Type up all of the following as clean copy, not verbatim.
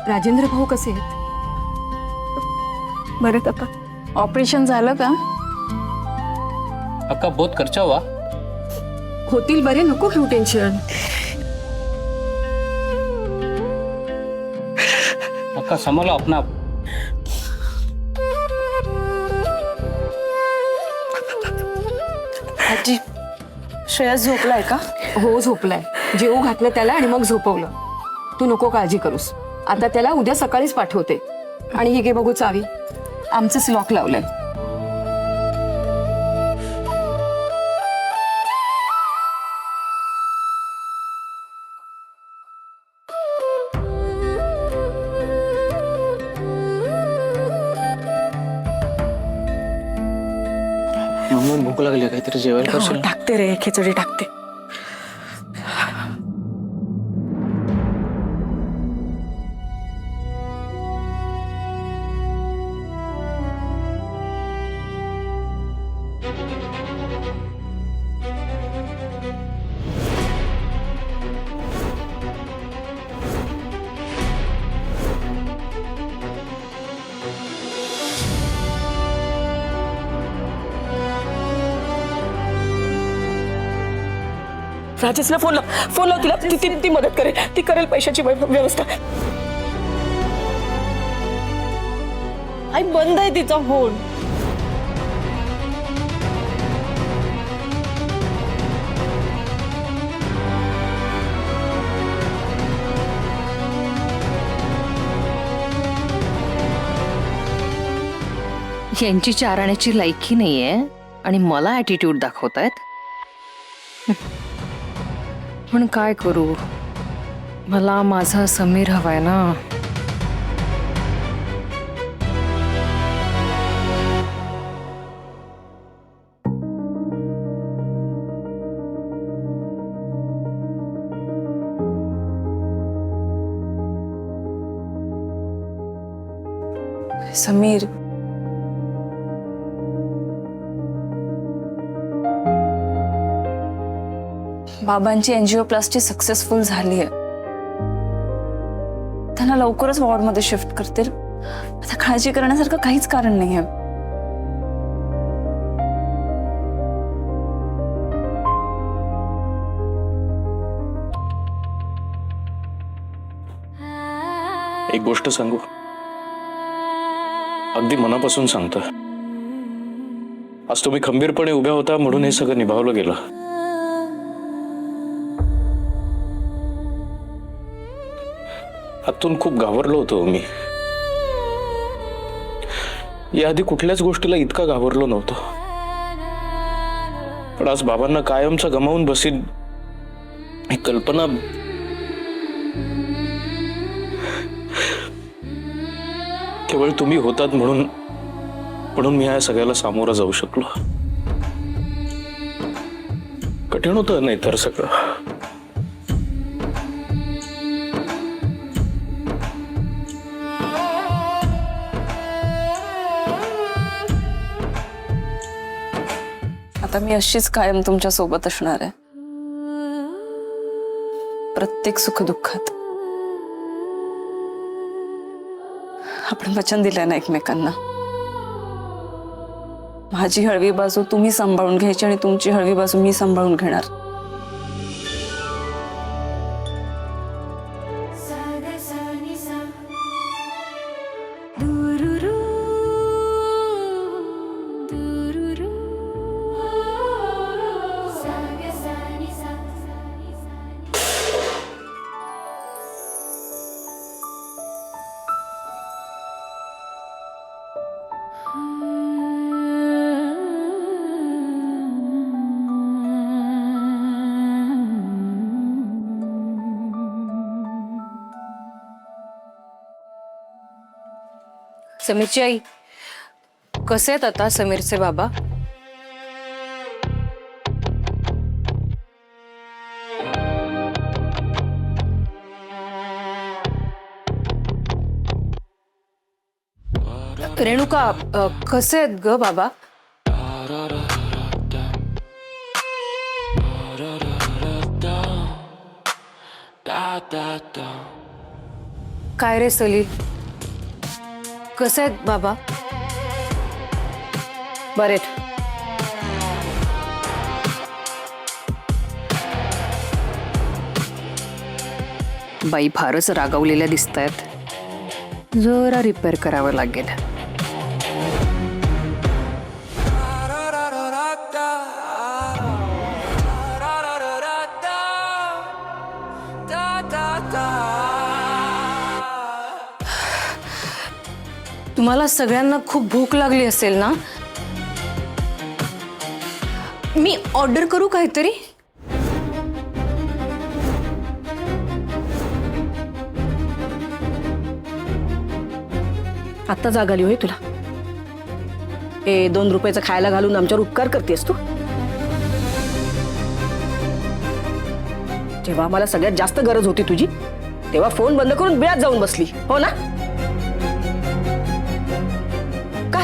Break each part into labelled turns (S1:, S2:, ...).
S1: राजेंद्र भाऊ कसे आहेत? बरं काका.
S2: ऑपरेशन झालं का?
S3: अक्का बहुत खर्चा हुआ.
S1: होतील बरे, नको घेऊ टेन्शन.
S3: अक्का संभालो अपना आप.
S2: आजी, श्रेयस झोपलाय का?
S1: हो झोपलाय. जेवू घातलं त्याला आणि मग झोपवलं. तू नको काळजी करूस. आता त्याला उद्या सकाळीच पाठवते. आणि ही घे बघू चावी. आमचंच लॉक लावलंय.
S4: मम्मी भूक लागली, काहीतरी जेवायला करशील?
S2: टाकते रे, खिचडी टाकते. राजेशला फोन लाव तिला. ती मदत करेल. ती करेल पैशाची व्यवस्था. आई बंद आहे तिचा फोन.
S5: यांची चाराण्याची लायकी नाहीये आणि मला ॲटिट्यूड दाखवतायत. पण काय करू, मला माझा समीर हवाय ना.
S2: समीर, बाबांची एंजिओप्लास्टी सक्सेसफुल झाली आहे. त्यांना लवकरच वॉर्डमध्ये शिफ्ट करतील. आता काळजी करण्यासारखं काहीच कारण नाहीये.
S4: एक गोष्ट सांगू, अगदी मनापासून सांगतो. आज तुम्ही खंबीरपणे उभ्या होता म्हणून हे सगळं निभावलं गेलं. आतून खूप घाबरलो होतो मी. याआधी कुठल्याच गोष्टीला इतका घाबरलो नव्हतो. पण आज बाबांना कायमचा गमावून बसीन ही कल्पना केवळ तुम्ही होतात म्हणून मी या सगळ्याला सामोरं जाऊ शकलो. कठीण होतं नाही तर सगळं.
S2: आता मी अशीच कायम तुमच्या सोबत असणार आहे. प्रत्येक सुखदुःखात. आपण वचन दिलंय ना एकमेकांना. माझी हळवी बाजू तुम्ही सांभाळून घ्यायची आणि तुमची हळवी बाजू मी सांभाळून घेणार.
S5: समीरची आई, कसे आहेत आता समीरचे बाबा? रेणुका, कसे आहेत ग बाबा?
S1: काय रे सलील, कसं आहेत बाबा?
S2: बरे
S5: बाई फारच रागावलेल्या दिसत आहेत. जरा रिपेअर करावं लागेल.
S1: तुम्हाला सगळ्यांना खूप भूक लागली असेल ना? मी ऑर्डर करू काहीतरी?
S2: आत्ता जाग आली होय तुला? हे 2 रुपयाचं खायला घालून आमच्यावर उपकार करतेस तू? जेव्हा मला सगळ्यात जास्त गरज होती तुझी तेव्हा फोन बंद करून बिळात जाऊन बसली, हो ना? का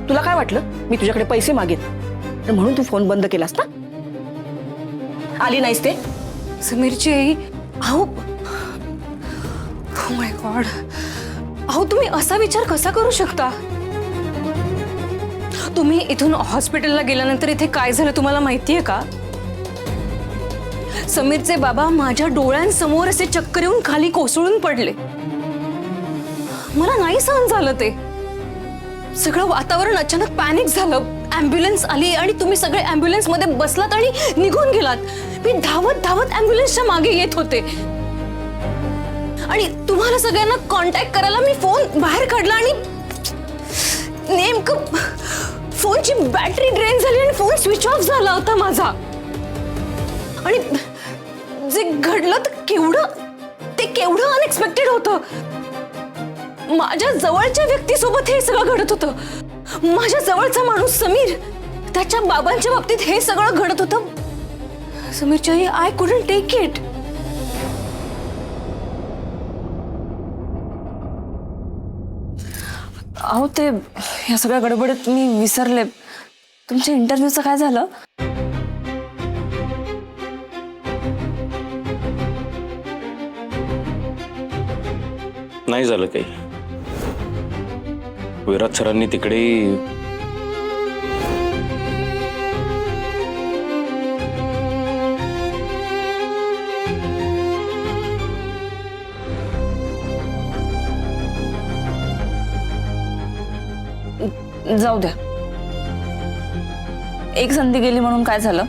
S2: तुला काय वाटलं मी तुझ्याकडे पैसे मागेन आणि म्हणून तू फोन बंद केलास ना? आली नाहीस ते?
S1: समीरची आई, अहो माय गॉड, अहो तुम्ही असा विचार कसा करू शकता? तुम्ही इथून हॉस्पिटलला गेल्यानंतर इथे काय झालं तुम्हाला माहितीये का? समीरचे बाबा माझ्या डोळ्यांसमोर असे चक्कर येऊन खाली कोसळून पडले. मला नाही सहन झालं ते सगळं वातावरण. अचानक पॅनिक झालं. ॲम्ब्युलन्स आली आणि तुम्ही सगळे ॲम्ब्युलन्स मध्ये बसलात आणि निघून गेलात. मी धावत धावत ॲम्ब्युलन्सच्या मागे येत होते आणि तुम्हाला सगळ्यांना कॉन्टॅक्ट करायला मी फोन बाहेर काढला आणि नेमकं फोनची बॅटरी ड्रेन झाली आणि फोन स्विच ऑफ झाला होता माझा. आणि जे घडलं ते केवढं अनएक्सपेक्टेड होतं. माझ्या जवळच्या व्यक्तीसोबत हे सगळं घडत होतं. माझ्या जवळचा माणूस समीर, त्याच्या बाबांच्या बाबतीत हे सगळं घडत होतं. समीरच्या आई, आय कुडंट टेक इट. अहो ते या सगळ्या गडबडीत मी विसरले. तुमच्या इंटरव्ह्यूचं काय झालं?
S4: नाही झालं काही. विराट सरांनी तिकडे
S1: जाऊ द्या, एक संधी गेली म्हणून काय झालं?